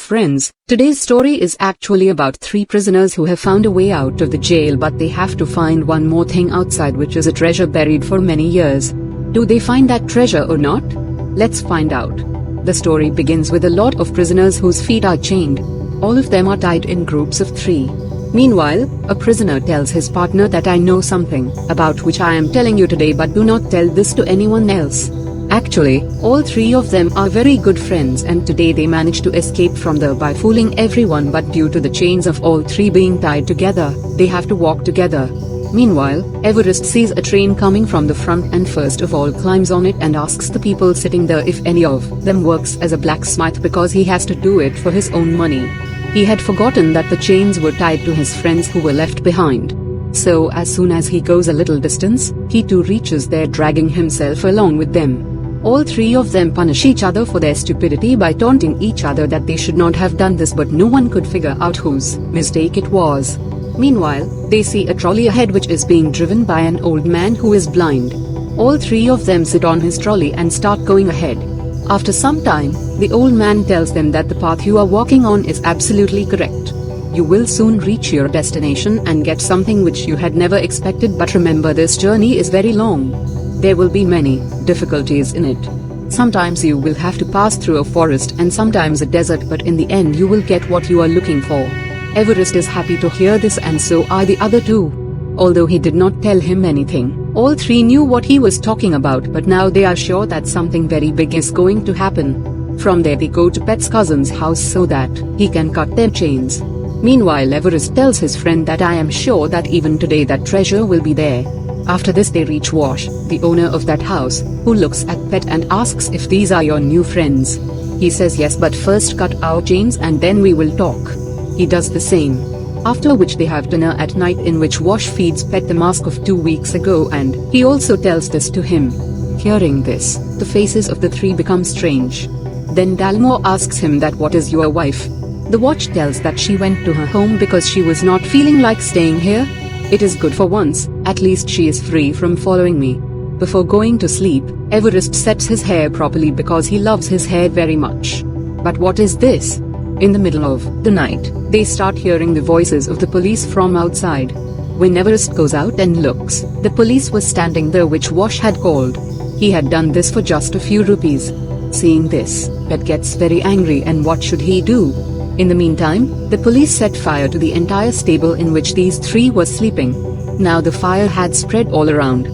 friends, today's story is actually about three prisoners who have found a way out of the jail, but they have to find one more thing outside, which is a treasure buried for many years. Do they find that treasure or not? Let's find out. The story begins with a lot of prisoners whose feet are chained. All of them are tied in groups of 3. Meanwhile, a prisoner tells his partner that I know something about which I am telling you today, but do not tell this to anyone else. Actually, all 3 of them are very good friends, and today they manage to escape from there by fooling everyone, but due to the chains of all 3 being tied together, they have to walk together. Meanwhile, Everest sees a train coming from the front and first of all climbs on it and asks the people sitting there if any of them works as a blacksmith, because he has to do it for his own money. He had forgotten that the chains were tied to his friends who were left behind. So as soon as he goes a little distance, he too reaches there, dragging himself along with them. All 3 of them punish each other for their stupidity by taunting each other that they should not have done this, but no one could figure out whose mistake it was. Meanwhile, they see a trolley ahead which is being driven by an old man who is blind. All 3 of them sit on his trolley and start going ahead. After some time, the old man tells them that the path you are walking on is absolutely correct. You will soon reach your destination and get something which you had never expected, but remember, this journey is very long. There will be many difficulties in it. Sometimes you will have to pass through a forest and sometimes a desert, but in the end you will get what you are looking for. Everest is happy to hear this, and so are the other 2. Although he did not tell him anything, all 3 knew what he was talking about, but now they are sure that something very big is going to happen. From there they go to Pet's cousin's house so that he can cut their chains. Meanwhile, Everest tells his friend that I am sure that even today that treasure will be there. After this they reach Wash, the owner of that house, who looks at Pet and asks if these are your new friends. He says yes, but first cut our chains and then we will talk. He does the same. After which they have dinner at night, in which Wash feeds Pet the mask of 2 weeks ago, and he also tells this to him. Hearing this, the faces of the 3 become strange. Then Dalmor asks him that what is your wife? The Watch tells that she went to her home because she was not feeling like staying here. It is good for once, at least she is free from following me. Before going to sleep, Everest sets his hair properly because he loves his hair very much. But what is this? In the middle of the night, they start hearing the voices of the police from outside. When Everest goes out and looks, the police was standing there which Wash had called. He had done this for just a few rupees. Seeing this, Pet gets very angry, and what should he do? In the meantime, the police set fire to the entire stable in which these 3 were sleeping. Now the fire had spread all around.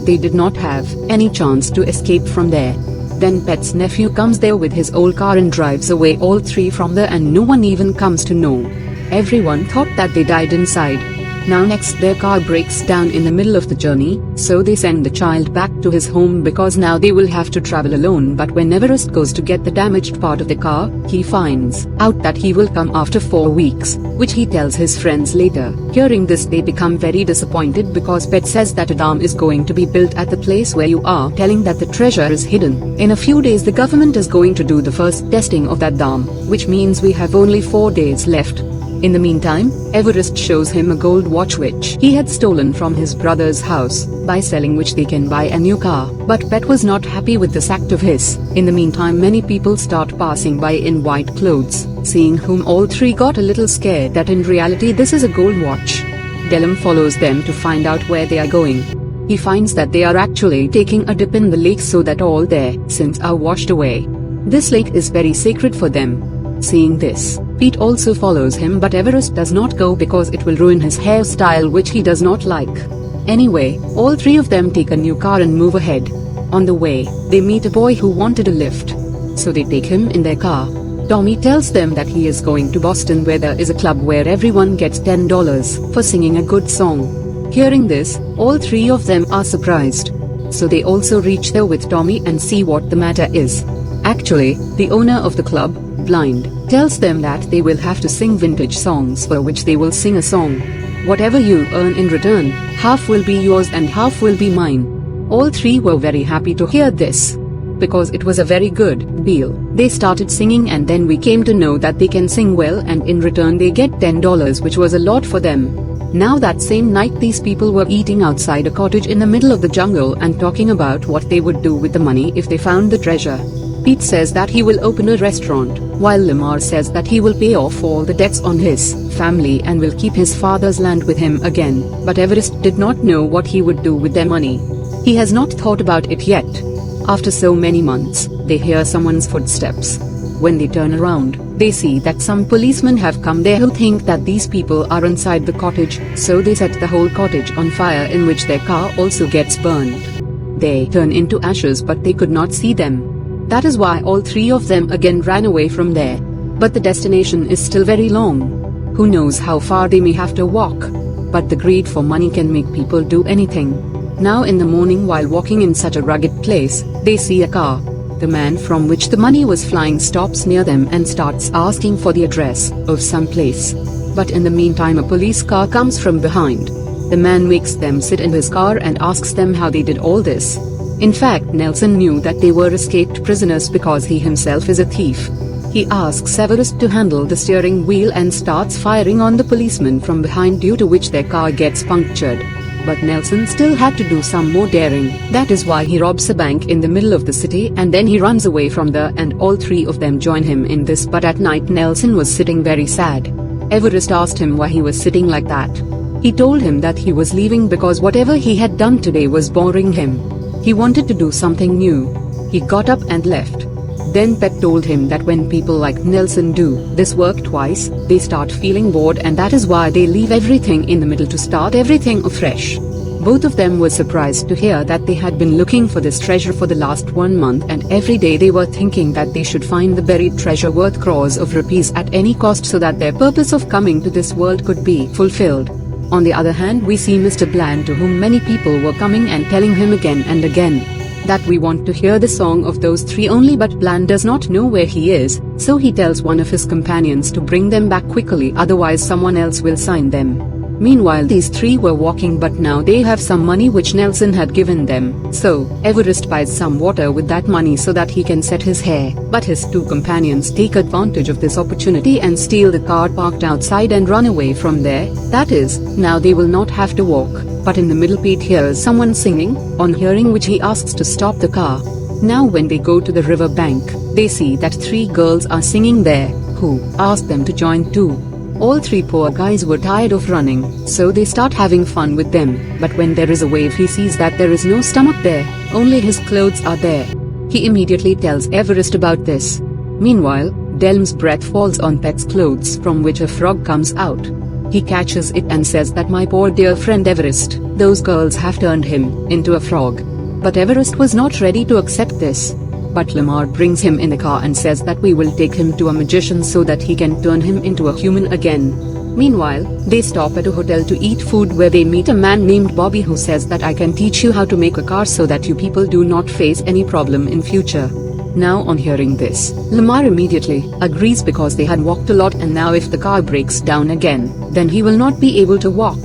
They did not have any chance to escape from there. Then Pet's nephew comes there with his old car and drives away all 3 from there, and no one even comes to know. Everyone thought that they died inside. Now next their car breaks down in the middle of the journey, so they send the child back to his home because now they will have to travel alone. But when Everest goes to get the damaged part of the car, he finds out that he will come after 4 weeks, which he tells his friends later. Hearing this, they become very disappointed because Pet says that a dam is going to be built at the place where you are, telling that the treasure is hidden. In a few days the government is going to do the first testing of that dam, which means we have only 4 days left. In the meantime, Everest shows him a gold watch which he had stolen from his brother's house, by selling which they can buy a new car. But Pet was not happy with this act of his. In the meantime, many people start passing by in white clothes, seeing whom all 3 got a little scared that in reality this is a gold watch. Delum follows them to find out where they are going. He finds that they are actually taking a dip in the lake so that all their sins are washed away. This lake is very sacred for them. Seeing this, Pete also follows him, but Everest does not go because it will ruin his hairstyle, which he does not like. Anyway, all 3 of them take a new car and move ahead. On the way, they meet a boy who wanted a lift. So they take him in their car. Tommy tells them that he is going to Boston, where there is a club where everyone gets $10 for singing a good song. Hearing this, all 3 of them are surprised. So they also reach there with Tommy and see what the matter is. Actually, the owner of the club, Blind, tells them that they will have to sing vintage songs, for which they will sing a song. Whatever you earn in return, half will be yours and half will be mine. All 3 were very happy to hear this, because it was a very good deal. They started singing, and then we came to know that they can sing well, and in return they get $10, which was a lot for them. Now that same night these people were eating outside a cottage in the middle of the jungle and talking about what they would do with the money if they found the treasure. Pete says that he will open a restaurant, while Lamar says that he will pay off all the debts on his family and will keep his father's land with him again. But Everest did not know what he would do with their money. He has not thought about it yet. After so many months, they hear someone's footsteps. When they turn around, they see that some policemen have come there who think that these people are inside the cottage, so they set the whole cottage on fire, in which their car also gets burned. They turn into ashes, but they could not see them. That is why all three of them again ran away from there. But the destination is still very long. Who knows how far they may have to walk. But the greed for money can make people do anything. Now in the morning, while walking in such a rugged place, they see a car. The man from which the money was flying stops near them and starts asking for the address of some place. But in the meantime, a police car comes from behind. The man makes them sit in his car and asks them how they did all this. In fact, Nelson knew that they were escaped prisoners because he himself is a thief. He asks Everest to handle the steering wheel and starts firing on the policeman from behind, due to which their car gets punctured. But Nelson still had to do some more daring. That is why he robs a bank in the middle of the city and then he runs away from there, and all three of them join him in this. But at night, Nelson was sitting very sad. Everest asked him why he was sitting like that. He told him that he was leaving because whatever he had done today was boring him. He wanted to do something new. He got up and left. Then Pet told him that when people like Nelson do this work twice, they start feeling bored, and that is why they leave everything in the middle to start everything afresh. Both of them were surprised to hear that they had been looking for this treasure for the last 1 month, and every day they were thinking that they should find the buried treasure worth crores of rupees at any cost, so that their purpose of coming to this world could be fulfilled. On the other hand, we see Mr. Bland, to whom many people were coming and telling him again and again that we want to hear the song of those three only, but Bland does not know where he is, so he tells one of his companions to bring them back quickly, otherwise someone else will sign them. Meanwhile, these three were walking, but now they have some money which Nelson had given them, so Everest buys some water with that money so that he can set his hair. But his two companions take advantage of this opportunity and steal the car parked outside and run away from there. That is, now they will not have to walk. But in the middle, Pete hears someone singing, on hearing which he asks to stop the car. Now when they go to the river bank, they see that three girls are singing there, who ask them to join too. All three poor guys were tired of running, so they start having fun with them. But when there is a wave, he sees that there is no stomach there, only his clothes are there. He immediately tells Everest about this. Meanwhile, Delm's breath falls on Pet's clothes, from which a frog comes out. He catches it and says that my poor dear friend Everest, those girls have turned him into a frog. But Everest was not ready to accept this. But Lamar brings him in the car and says that we will take him to a magician so that he can turn him into a human again. Meanwhile, they stop at a hotel to eat food, where they meet a man named Bobby who says that I can teach you how to make a car so that you people do not face any problem in future. Now on hearing this, Lamar immediately agrees because they had walked a lot, and now if the car breaks down again, then he will not be able to walk.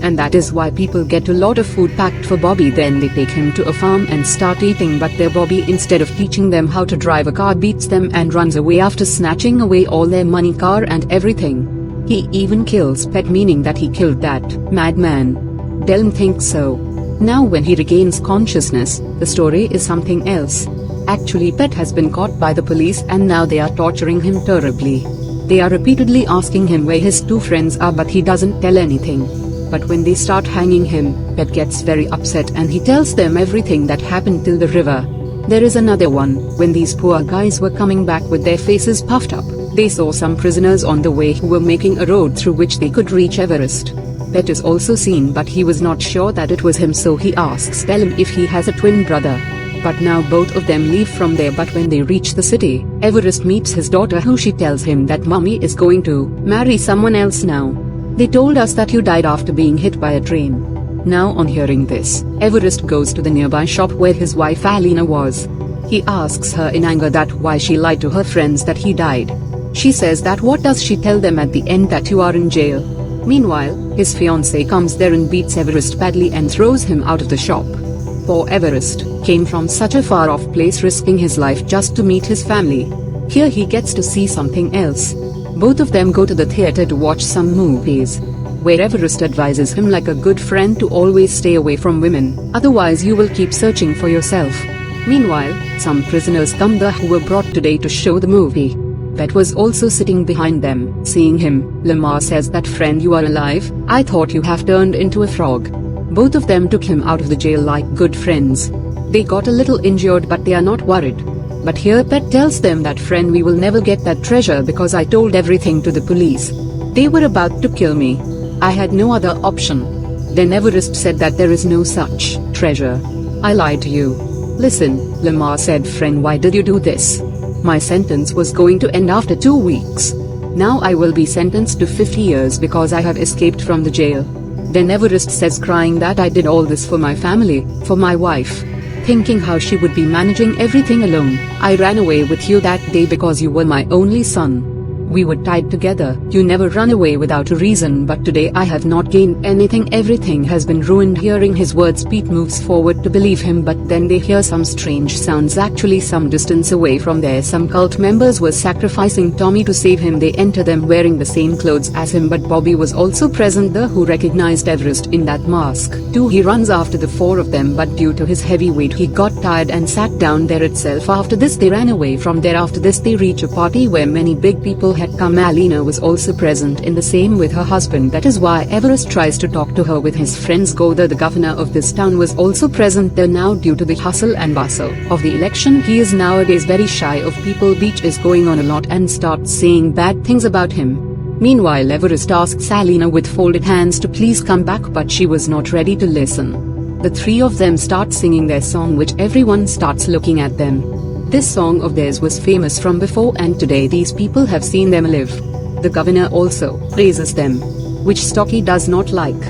And that is why people get a lot of food packed for Bobby. Then they take him to a farm and start eating, but their Bobby, instead of teaching them how to drive a car, beats them and runs away after snatching away all their money, car and everything. He even kills Pet, meaning that he killed that madman. Delm thinks so. Now when he regains consciousness, the story is something else. Actually, Pet has been caught by the police and now they are torturing him terribly. They are repeatedly asking him where his two friends are, but he doesn't tell anything. But when they start hanging him, Pet gets very upset and he tells them everything that happened till the river. There is another one. When these poor guys were coming back with their faces puffed up, they saw some prisoners on the way who were making a road through which they could reach Everest. Pet is also seen, but he was not sure that it was him, so he asks Delm if he has a twin brother. But now both of them leave from there. But when they reach the city, Everest meets his daughter, who she tells him that Mummy is going to marry someone else now. They told us that you died after being hit by a train. Now on hearing this, Everest goes to the nearby shop where his wife Alina was. He asks her in anger that why she lied to her friends that he died. She says that what does she tell them at the end, that you are in jail. Meanwhile, his fiancée comes there and beats Everest badly and throws him out of the shop. Poor Everest came from such a far off place, risking his life just to meet his family. Here he gets to see something else. Both of them go to the theater to watch some movies, where Everest advises him like a good friend to always stay away from women, otherwise you will keep searching for yourself. Meanwhile, some prisoners come there who were brought today to show the movie. Bet was also sitting behind them. Seeing him, Lamar says that, "Friend, you are alive? I thought you have turned into a frog." Both of them took him out of the jail like good friends. They got a little injured but they are not worried. But here Bet tells them that, "Friend, we will never get that treasure because I told everything to the police. They were about to kill me. I had no other option. Then Everest said that there is no such treasure. I lied to you." "Listen," Lamar said, "Friend, why did you do this? My sentence was going to end after 2 weeks. Now I will be sentenced to 50 years because I have escaped from the jail." Then Everest says, crying, that, "I did all this for my family, for my wife. Thinking how she would be managing everything alone. I ran away with you that day because you were my only son. We were tied together. You never run away without a reason, but today I have not gained anything. Everything has been ruined." Hearing his words, Pete moves forward to believe him, but then they hear some strange sounds actually some distance away from there. Some cult members were sacrificing Tommy to save him. They enter them wearing the same clothes as him, but Bobby was also present there, who recognized Everest in that mask too. He runs after the 4 of them, but due to his heavy weight he got tired and sat down there itself. After this they ran away from there. After this they reach a party where many big people had come. Alina was also present in the same with her husband. That is why Everest tries to talk to her with his friends go there. The governor of this town was also present there. Now due to the hustle and bustle of the election, he is nowadays very shy of people. Beach is going on a lot and starts saying bad things about him. Meanwhile, Everest asks Alina with folded hands to please come back, but she was not ready to listen. The 3 of them start singing their song, which everyone starts looking at them. This song of theirs was famous from before, and today these people have seen them live. The governor also praises them, which Stocky does not like.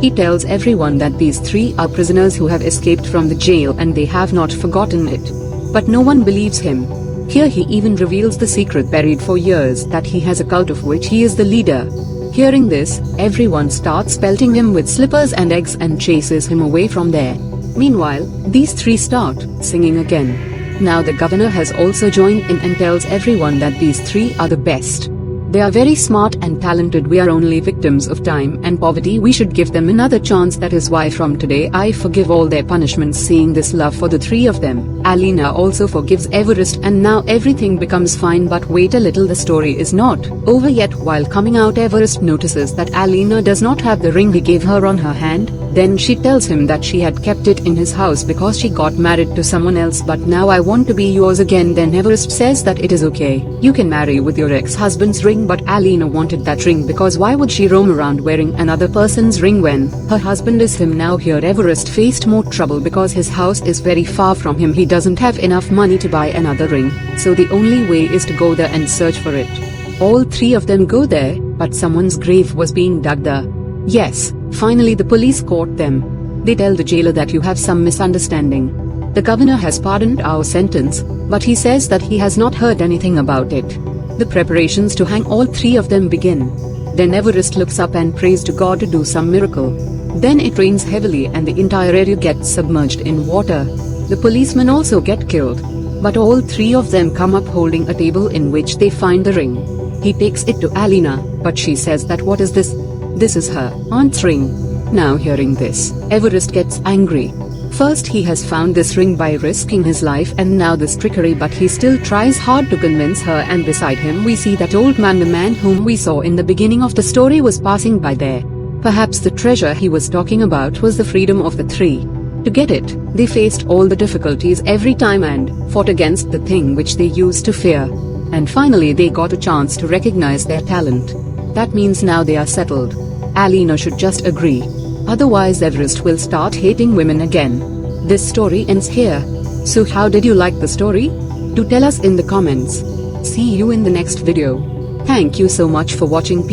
He tells everyone that these 3 are prisoners who have escaped from the jail and they have not forgotten it. But no one believes him. Here he even reveals the secret buried for years, that he has a cult of which he is the leader. Hearing this, everyone starts pelting him with slippers and eggs and chases him away from there. Meanwhile, these 3 start singing again. Now the governor has also joined in and tells everyone that these 3 are the best. They are very smart and talented. We are only victims of time and poverty. We should give them another chance. That is why from today I forgive all their punishments. Seeing this love for the 3 of them, Alina also forgives Everest, and now everything becomes fine. But wait a little, the story is not over yet. While coming out, Everest notices that Alina does not have the ring he gave her on her hand. Then she tells him that she had kept it in his house because she got married to someone else, but now I want to be yours again. Then Everest says that it is okay, you can marry with your ex-husband's ring, but Alina wanted that ring because why would she roam around wearing another person's ring when her husband is him? Now here Everest faced more trouble because his house is very far from him. He doesn't have enough money to buy another ring, so the only way is to go there and search for it. All 3 of them go there, but someone's grave was being dug there. Yes, finally the police caught them. They tell the jailer that you have some misunderstanding. The governor has pardoned our sentence, but he says that he has not heard anything about it. The preparations to hang all 3 of them begin. Then Everest looks up and prays to God to do some miracle. Then it rains heavily and the entire area gets submerged in water. The policemen also get killed. But all 3 of them come up holding a table in which they find the ring. He takes it to Alina, but she says that what is this? This is her aunt's ring. Now hearing this, Everest gets angry. First he has found this ring by risking his life, and now this trickery, but he still tries hard to convince her, and beside him we see that old man, the man whom we saw in the beginning of the story, was passing by there. Perhaps the treasure he was talking about was the freedom of the 3. To get it, they faced all the difficulties every time and fought against the thing which they used to fear. And finally they got a chance to recognize their talent. That means now they are settled. Alina should just agree. Otherwise Everest will start hating women again. This story ends here. So how did you like the story? Do tell us in the comments. See you in the next video. Thank you so much for watching.